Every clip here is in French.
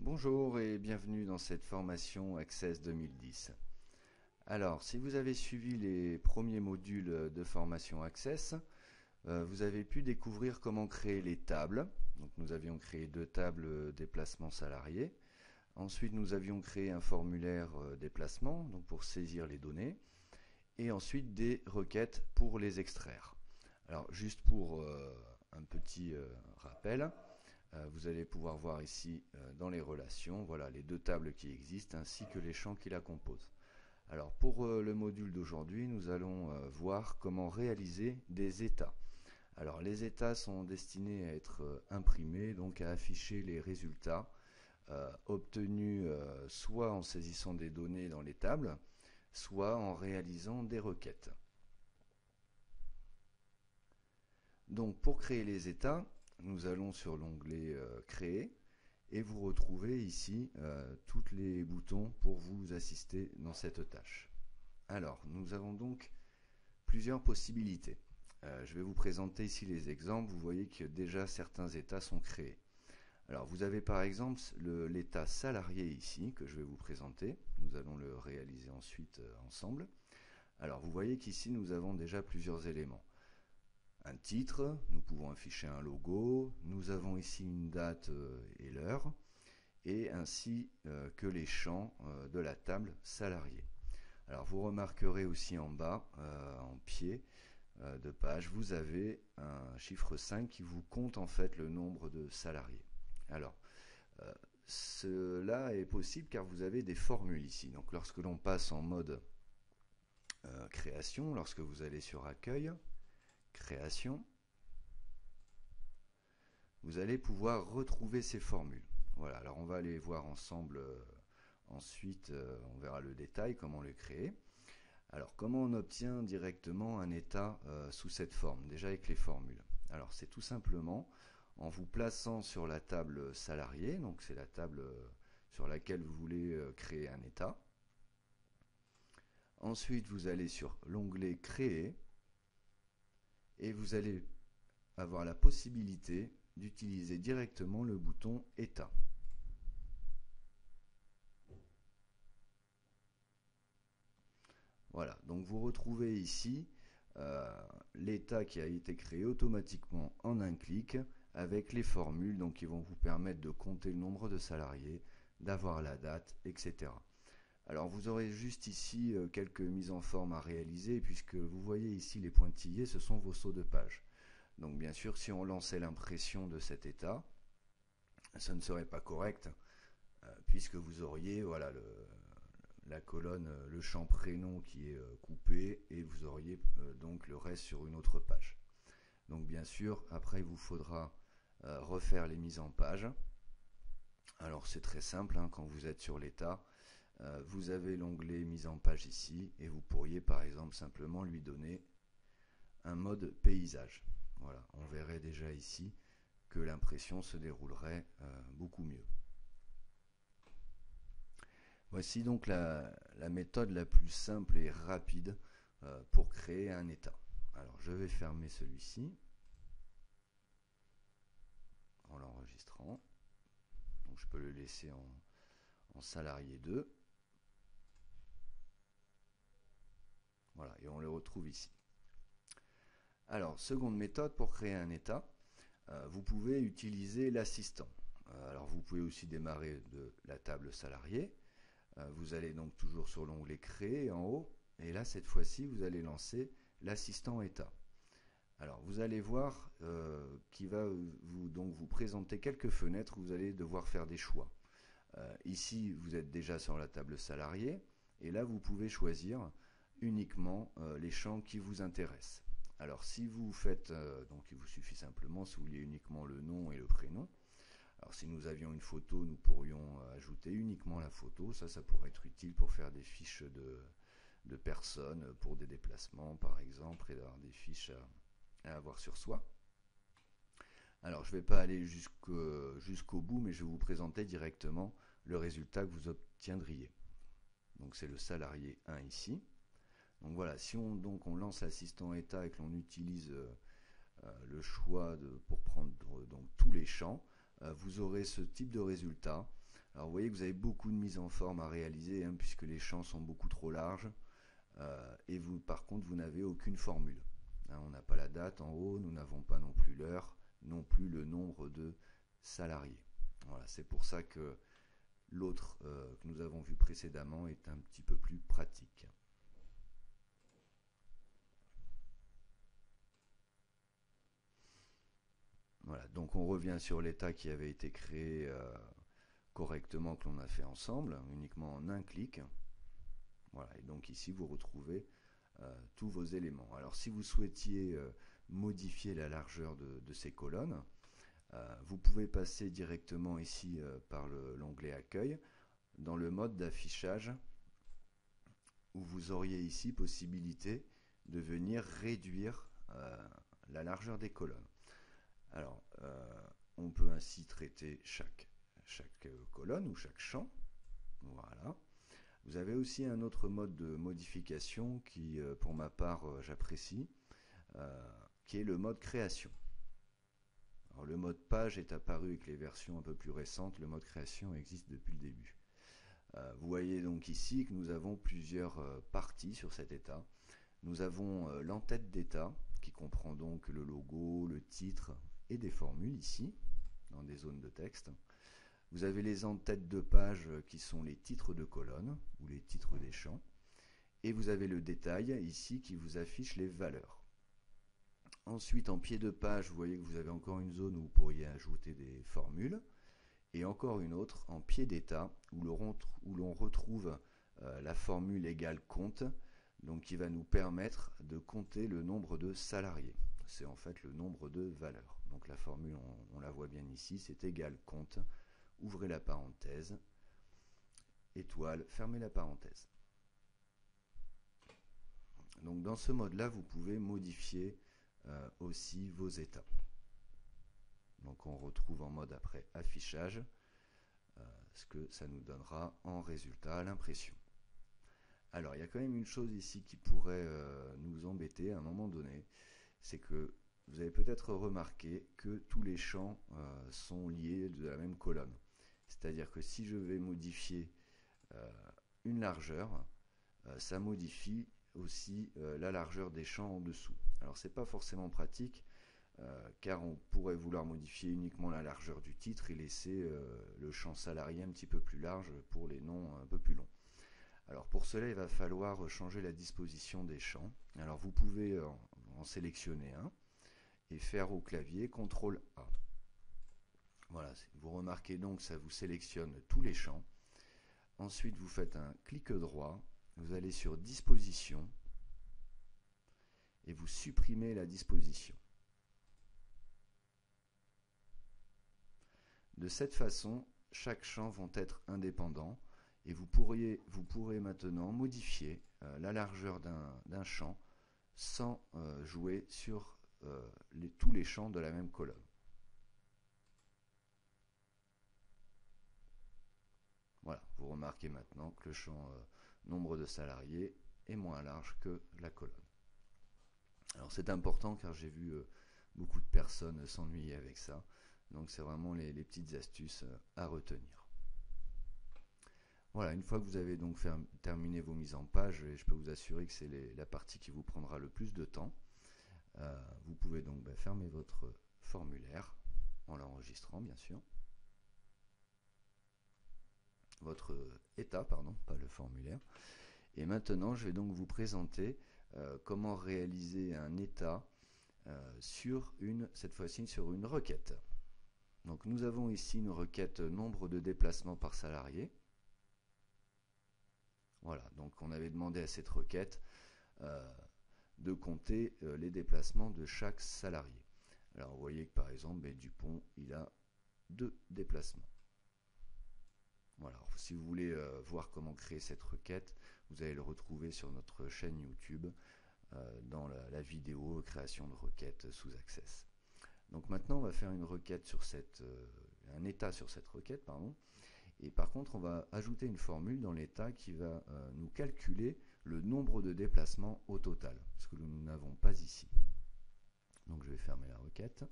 Bonjour et bienvenue dans cette formation Access 2010. Alors, si vous avez suivi les premiers modules de formation Access, vous avez pu découvrir comment créer les tables. Donc, nous avions créé deux tables déplacement salarié. Ensuite, nous avions créé un formulaire déplacement, donc pour saisir les données. Et ensuite, des requêtes pour les extraire. Alors, juste pour un petit rappel, vous allez pouvoir voir ici dans les relations, voilà les deux tables qui existent ainsi que les champs qui la composent. Alors pour le module d'aujourd'hui, nous allons voir comment réaliser des états. Alors les états sont destinés à être imprimés, donc à afficher les résultats obtenus soit en saisissant des données dans les tables, soit en réalisant des requêtes. Donc pour créer les états, nous allons sur l'onglet Créer et vous retrouvez ici tous les boutons pour vous assister dans cette tâche. Alors, nous avons donc plusieurs possibilités. Je vais vous présenter ici les exemples. Vous voyez que déjà certains états sont créés. Alors, vous avez par exemple l'état salarié ici que je vais vous présenter. Nous allons le réaliser ensuite ensemble. Alors, vous voyez qu'ici nous avons déjà plusieurs éléments. Un titre, nous pouvons afficher un logo, nous avons ici une date et l'heure, et ainsi que les champs de la table salarié. Alors vous remarquerez aussi en bas, en pied de page, vous avez un chiffre 5 qui vous compte en fait le nombre de salariés. Alors, cela est possible car vous avez des formules ici. Donc lorsque l'on passe en mode création, lorsque vous allez sur accueil, création, vous allez pouvoir retrouver ces formules. Voilà, alors on va aller voir ensemble ensuite, on verra le détail, comment les créer. Alors comment on obtient directement un état sous cette forme, déjà avec les formules? Alors c'est tout simplement en vous plaçant sur la table salarié, donc c'est la table sur laquelle vous voulez créer un état. Ensuite vous allez sur l'onglet Créer, et vous allez avoir la possibilité d'utiliser directement le bouton État. Voilà, donc vous retrouvez ici l'état qui a été créé automatiquement en un clic avec les formules donc, qui vont vous permettre de compter le nombre de salariés, d'avoir la date, etc. Alors vous aurez juste ici quelques mises en forme à réaliser puisque vous voyez ici les pointillés, ce sont vos sauts de page. Donc bien sûr, si on lançait l'impression de cet état, ce ne serait pas correct puisque vous auriez voilà, la colonne, le champ prénom qui est coupé et vous auriez donc le reste sur une autre page. Donc bien sûr, après il vous faudra refaire les mises en page. Alors c'est très simple, hein, quand vous êtes sur l'état, vous avez l'onglet mise en page ici et vous pourriez par exemple simplement lui donner un mode paysage. Voilà, on verrait déjà ici que l'impression se déroulerait beaucoup mieux. Voici donc la méthode la plus simple et rapide pour créer un état. Alors je vais fermer celui-ci en l'enregistrant. Donc je peux le laisser en salarié 2. Voilà, et on le retrouve ici. Alors, seconde méthode pour créer un état, vous pouvez utiliser l'assistant. Alors vous pouvez aussi démarrer de la table salarié. Vous allez donc toujours sur l'onglet Créer en haut, et là cette fois-ci vous allez lancer l'assistant état. Alors vous allez voir qu'il va vous présenter quelques fenêtres où vous allez devoir faire des choix. Ici vous êtes déjà sur la table salarié, et là vous pouvez choisir uniquement les champs qui vous intéressent. Alors si vous faites, donc il vous suffit simplement, si vous vouliez uniquement le nom et le prénom. Alors si nous avions une photo, nous pourrions ajouter uniquement la photo. Ça pourrait être utile pour faire des fiches de personnes, pour des déplacements par exemple, et d'avoir des fiches à avoir sur soi. Alors je ne vais pas aller jusqu'au bout, mais je vais vous présenter directement le résultat que vous obtiendriez. Donc c'est le salarié 1 ici. Donc voilà, si on lance l'assistant état et que l'on utilise le choix pour prendre donc tous les champs, vous aurez ce type de résultat Alors vous voyez que vous avez beaucoup de mise en forme à réaliser, hein, puisque les champs sont beaucoup trop larges, et vous, par contre, vous n'avez aucune formule. Hein, on n'a pas la date en haut, nous n'avons pas non plus l'heure, non plus le nombre de salariés. Voilà, c'est pour ça que l'autre que nous avons vu précédemment est un petit peu plus pratique. Voilà, donc on revient sur l'état qui avait été créé correctement, que l'on a fait ensemble, uniquement en un clic. Voilà, et donc ici vous retrouvez tous vos éléments. Alors si vous souhaitiez modifier la largeur de ces colonnes, vous pouvez passer directement ici par l'onglet Accueil, dans le mode d'affichage, où vous auriez ici possibilité de venir réduire la largeur des colonnes. Alors, on peut ainsi traiter chaque colonne ou chaque champ. Voilà. Vous avez aussi un autre mode de modification qui, pour ma part, j'apprécie, qui est le mode création. Alors, le mode page est apparu avec les versions un peu plus récentes. Le mode création existe depuis le début. Vous voyez donc ici que nous avons plusieurs parties sur cet état. Nous avons l'entête d'état qui comprend donc le logo, le titre et des formules ici, dans des zones de texte. Vous avez les entêtes de page qui sont les titres de colonnes ou les titres des champs. Et vous avez le détail ici qui vous affiche les valeurs. Ensuite, en pied de page, vous voyez que vous avez encore une zone où vous pourriez ajouter des formules. Et encore une autre en pied d'état où l'on retrouve la formule égale compte, donc qui va nous permettre de compter le nombre de salariés. C'est en fait le nombre de valeurs. Donc la formule, on la voit bien ici, c'est égal compte, ouvrez la parenthèse, étoile, fermez la parenthèse. Donc dans ce mode-là, vous pouvez modifier aussi vos états. Donc on retrouve en mode après affichage ce que ça nous donnera en résultat à l'impression. Alors il y a quand même une chose ici qui pourrait nous embêter à un moment donné, c'est que vous avez peut-être remarqué que tous les champs sont liés de la même colonne. C'est-à-dire que si je vais modifier une largeur, ça modifie aussi la largeur des champs en dessous. Alors c'est pas forcément pratique, car on pourrait vouloir modifier uniquement la largeur du titre et laisser le champ salarié un petit peu plus large pour les noms un peu plus longs. Alors pour cela, il va falloir changer la disposition des champs. Alors vous pouvez en sélectionner un et faire au clavier CTRL A. Voilà, vous remarquez donc que ça vous sélectionne tous les champs. Ensuite, vous faites un clic droit, vous allez sur Disposition et vous supprimez la disposition. De cette façon, chaque champ vont être indépendants et vous pourrez maintenant modifier la largeur d'un champ sans jouer sur tous les champs de la même colonne. Voilà, vous remarquez maintenant que le champ nombre de salariés est moins large que la colonne. Alors c'est important car j'ai vu beaucoup de personnes s'ennuyer avec ça. Donc c'est vraiment les petites astuces à retenir. Voilà, une fois que vous avez donc terminé vos mises en page, et je peux vous assurer que c'est la partie qui vous prendra le plus de temps, vous pouvez donc fermer votre formulaire en l'enregistrant bien sûr. Votre état, pardon, pas le formulaire. Et maintenant, je vais donc vous présenter comment réaliser un état cette fois-ci sur une requête. Donc nous avons ici une requête nombre de déplacements par salarié. Voilà, donc on avait demandé à cette requête de compter les déplacements de chaque salarié. Alors vous voyez que par exemple, Dupont, il a 2 déplacements. Voilà, alors, si vous voulez voir comment créer cette requête, vous allez le retrouver sur notre chaîne YouTube dans la vidéo création de requête sous Access. Donc maintenant, on va faire une requête sur un état sur cette requête, pardon. Et par contre, on va ajouter une formule dans l'état qui va nous calculer le nombre de déplacements au total, ce que nous n'avons pas ici. Donc je vais fermer la requête.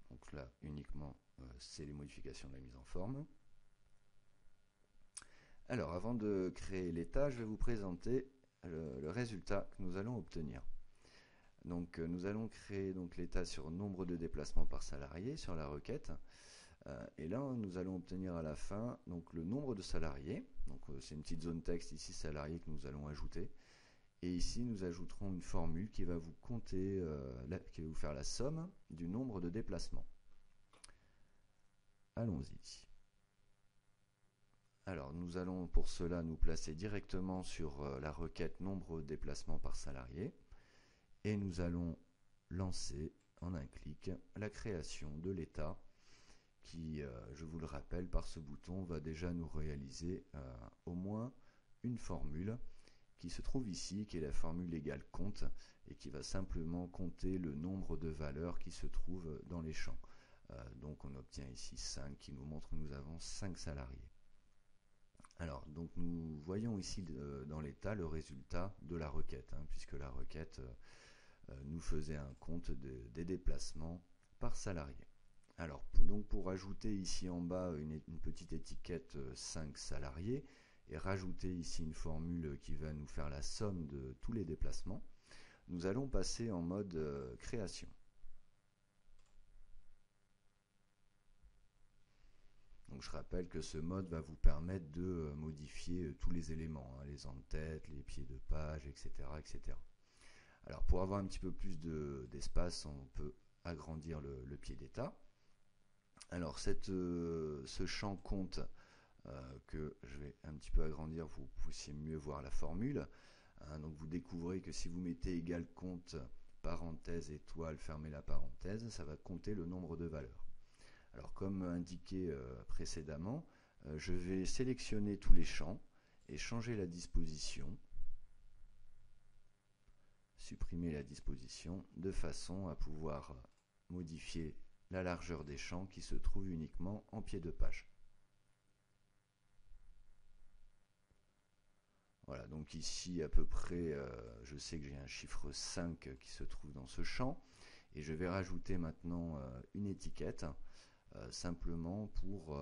Donc là, uniquement, c'est les modifications de la mise en forme. Alors, avant de créer l'état, je vais vous présenter le résultat que nous allons obtenir. Donc, nous allons créer l'état sur nombre de déplacements par salarié sur la requête. Et là, nous allons obtenir à la fin donc, le nombre de salariés. Donc, c'est une petite zone texte ici, salariés, que nous allons ajouter. Et ici, nous ajouterons une formule qui va vous compter, qui va vous faire la somme du nombre de déplacements. Allons-y. Alors, nous allons pour cela nous placer directement sur la requête nombre de déplacements par salarié. Et nous allons lancer en un clic la création de l'état qui, je vous le rappelle, par ce bouton va déjà nous réaliser au moins une formule qui se trouve ici, qui est la formule égale compte, et qui va simplement compter le nombre de valeurs qui se trouvent dans les champs. Donc on obtient ici 5 qui nous montre que nous avons 5 salariés. Alors, donc nous voyons ici dans l'état le résultat de la requête, puisque la requête nous faisait un compte des déplacements par salarié. Alors, donc pour ajouter ici en bas une petite étiquette 5 salariés et rajouter ici une formule qui va nous faire la somme de tous les déplacements, nous allons passer en mode création. Donc je rappelle que ce mode va vous permettre de modifier tous les éléments, les en-tête, les pieds de page, etc., etc. Alors pour avoir un petit peu plus d'espace, on peut agrandir le pied d'état. Alors ce champ compte que je vais un petit peu agrandir pour que vous puissiez mieux voir la formule. Donc vous découvrez que si vous mettez égal compte, parenthèse, étoile, fermez la parenthèse, ça va compter le nombre de valeurs. Alors comme indiqué précédemment, je vais sélectionner tous les champs et changer la disposition, supprimer la disposition, de façon à pouvoir modifier la largeur des champs qui se trouvent uniquement en pied de page. Voilà, donc ici à peu près, je sais que j'ai un chiffre 5 qui se trouve dans ce champ, et je vais rajouter maintenant une étiquette, simplement pour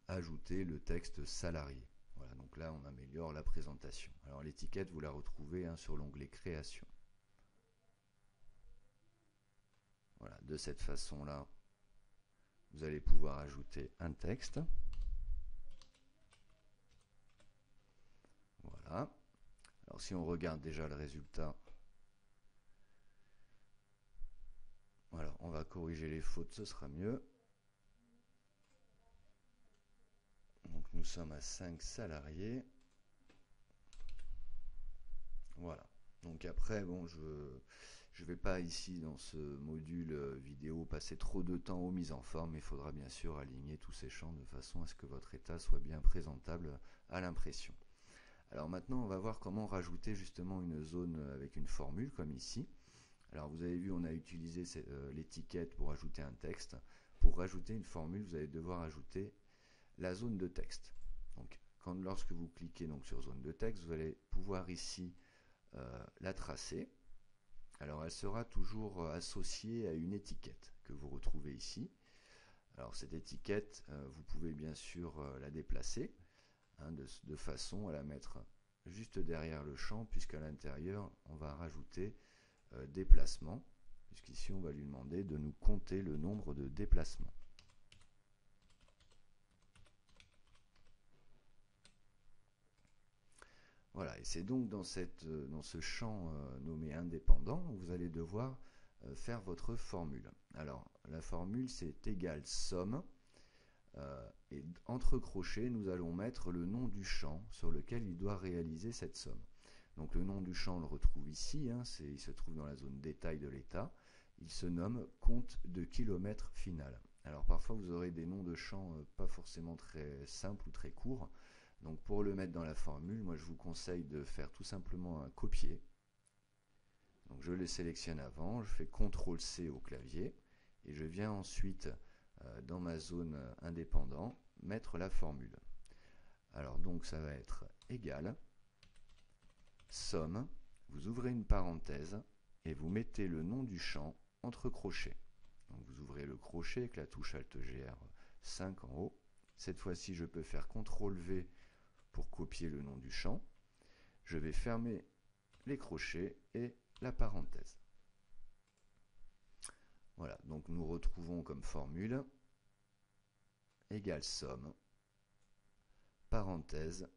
ajouter le texte salarié. Voilà, donc là on améliore la présentation. Alors l'étiquette, vous la retrouvez sur l'onglet création. Voilà, de cette façon-là, vous allez pouvoir ajouter un texte. Voilà. Alors si on regarde déjà le résultat, voilà, on va corriger les fautes, ce sera mieux. Donc nous sommes à 5 salariés. Voilà. Donc après, bon, je ne vais pas ici dans ce module vidéo passer trop de temps aux mises en forme. Il faudra bien sûr aligner tous ces champs de façon à ce que votre état soit bien présentable à l'impression. Alors maintenant, on va voir comment rajouter justement une zone avec une formule comme ici. Alors vous avez vu, on a utilisé l'étiquette pour ajouter un texte. Pour rajouter une formule, vous allez devoir ajouter la zone de texte. Donc lorsque vous cliquez sur zone de texte, vous allez pouvoir ici la tracer. Alors elle sera toujours associée à une étiquette que vous retrouvez ici. Alors cette étiquette, vous pouvez bien sûr la déplacer de façon à la mettre juste derrière le champ, puisqu'à l'intérieur on va rajouter déplacement, puisqu'ici on va lui demander de nous compter le nombre de déplacements. Voilà, et c'est donc dans ce champ nommé indépendant, vous allez devoir faire votre formule. Alors, la formule, c'est égal somme, et entre crochets, nous allons mettre le nom du champ sur lequel il doit réaliser cette somme. Donc le nom du champ, on le retrouve ici, il se trouve dans la zone détail de l'état. Il se nomme compte de kilomètre final. Alors parfois, vous aurez des noms de champs pas forcément très simples ou très courts. Donc pour le mettre dans la formule, moi je vous conseille de faire tout simplement un copier. Donc je le sélectionne avant, je fais CTRL-C au clavier et je viens ensuite dans ma zone indépendant mettre la formule. Alors donc ça va être égal somme, vous ouvrez une parenthèse et vous mettez le nom du champ entre crochets. Donc vous ouvrez le crochet avec la touche Alt GR5 en haut. Cette fois-ci, je peux faire CTRL V pour copier le nom du champ. Je vais fermer les crochets et la parenthèse. Voilà, donc nous retrouvons comme formule égale somme, parenthèse,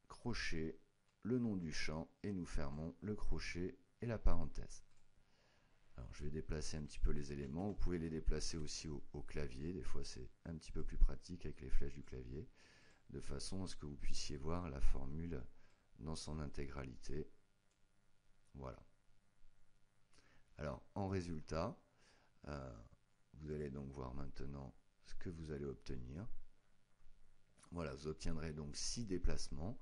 crochet, le nom du champ, et nous fermons le crochet et la parenthèse. Alors je vais déplacer un petit peu les éléments, vous pouvez les déplacer aussi au clavier, des fois c'est un petit peu plus pratique avec les flèches du clavier, de façon à ce que vous puissiez voir la formule dans son intégralité. Voilà. Alors en résultat, vous allez donc voir maintenant ce que vous allez obtenir. Voilà, vous obtiendrez donc 6 déplacements.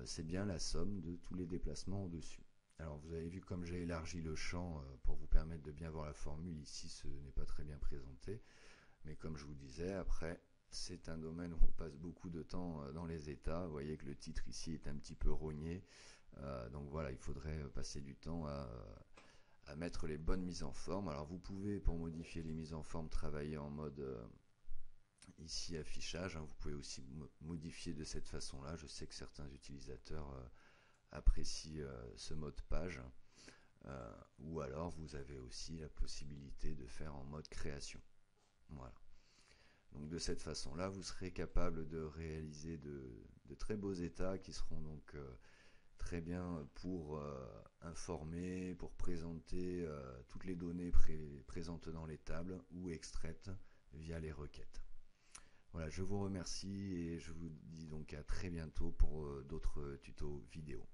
C'est bien la somme de tous les déplacements au-dessus. Alors vous avez vu comme j'ai élargi le champ pour vous permettre de bien voir la formule. Ici ce n'est pas très bien présenté. Mais comme je vous disais, après c'est un domaine où on passe beaucoup de temps dans les états. Vous voyez que le titre ici est un petit peu rogné. Donc voilà, il faudrait passer du temps à mettre les bonnes mises en forme. Alors vous pouvez, pour modifier les mises en forme, travailler en mode ici affichage. Vous pouvez aussi modifier de cette façon là. Je sais que certains utilisateurs apprécient ce mode page, ou alors vous avez aussi la possibilité de faire en mode création. Voilà. Donc de cette façon là vous serez capable de réaliser de très beaux états qui seront donc très bien pour informer, pour présenter toutes les données présentes dans les tables ou extraites via les requêtes. Voilà, je vous remercie et je vous dis donc à très bientôt pour d'autres tutos vidéo.